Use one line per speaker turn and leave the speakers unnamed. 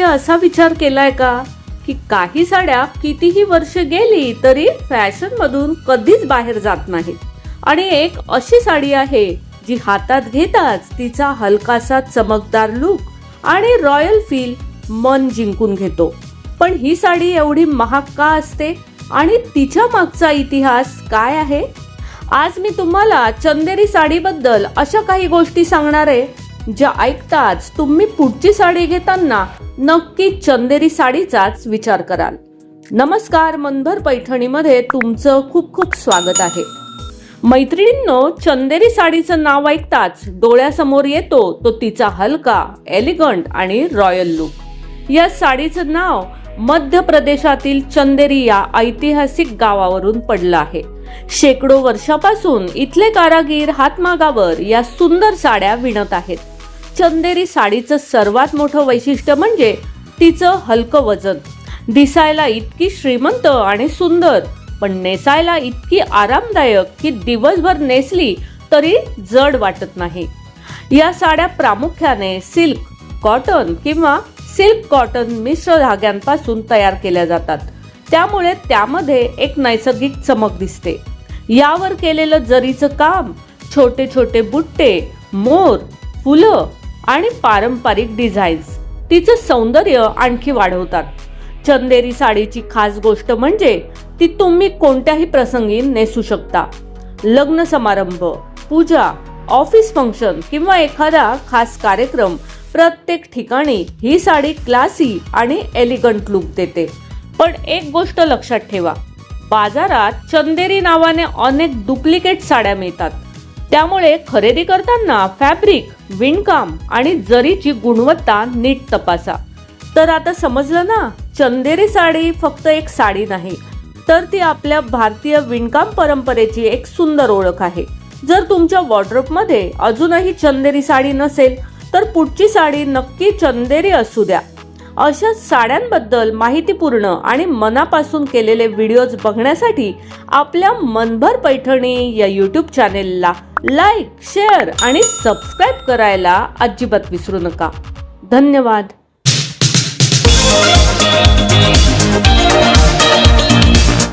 असा विचार केलाय का की काही साड्या कितीही वर्ष गेली तरी फॅशन मधून कधीच बाहेर जात नाहीत, आणि एक अशी साडी आहे जी हातात घेताच तिचा हलकासा चमकदार लुक आणि रॉयल फील मन जिंकून घेतो। पण ही साडी एवढी महाग का असते आणि तिच्या मागचा इतिहास काय आहे? आज मी तुम्हाला चंदेरी साडीबद्दल अशा काही गोष्टी सांगणार आहे ज्या ऐकताच तुम्ही पुढची साडी घेताना नक्की चंदेरी साडीचाच विचार कराल। नमस्कार, मनभर पैठणीमध्ये तुमचं खूप खूप स्वागत आहे। मैत्रिणींनो, चंदेरी साडीचं नाव ऐकताच डोळ्यासमोर येतो तो तिचा हलका, एलिगंट आणि रॉयल लुक। या साडीचं नाव मध्य प्रदेशातील चंदेरी या ऐतिहासिक गावावरून पडलं आहे। शेकडो वर्षापासून इथले कारागीर हातमागावर या सुंदर साड्या विणत आहेत। चंदेरी साडीचं सर्वात मोठं वैशिष्ट्य म्हणजे तिचं हलकं वजन। दिसायला इतकी श्रीमंत आणि सुंदर, पण नेसायला इतकी आरामदायक की दिवसभर नेसली तरी जड वाटत नाही। या साड्या प्रामुख्याने सिल्क, कॉटन किंवा सिल्क कॉटन मिश्र धाग्यांपासून तयार केल्या जातात, त्यामुळे त्यामध्ये एक नैसर्गिक चमक दिसते। यावर केलेलं जरीचं काम, छोटे छोटे बुट्टे, मोर, फुलं आणि पारंपरिक डिझाईन्स तिचं सौंदर्य आणखी वाढवतात। चंदेरी साडीची खास गोष्ट म्हणजे ती तुम्ही कोणत्याही प्रसंगी नेसू शकता। लग्न समारंभ, पूजा, ऑफिस फंक्शन किंवा एखादा खास कार्यक्रम, प्रत्येक ठिकाणी ही साडी क्लासी आणि एलिगंट लुक देते। पण एक गोष्ट लक्षात ठेवा, बाजारात चंदेरी नावाने अनेक डुप्लिकेट साड्या मिळतात, त्यामुळे खरेदी करताना फॅब्रिक, विणकाम आणि जरीची गुणवत्ता नीट तपासा। तर आता समजलं ना, चंदेरी साडी फक्त एक साडी नाही, तर ती आपल्या भारतीय विणकाम परंपरेची एक सुंदर ओळख आहे। जर तुमच्या वॉर्डरोबमध्ये अजूनही चंदेरी साडी नसेल तर पुढची साडी नक्की चंदेरी असू द्या। अशा साड्यांबद्दल माहितीपूर्ण आणि मनापासून केलेले व्हिडिओज बघण्यासाठी आपल्या मनभर पैठणी या यूट्यूब चॅनेलला लाईक, शेअर आणि सबस्क्राईब करायला अजिबात विसरू नका। धन्यवाद।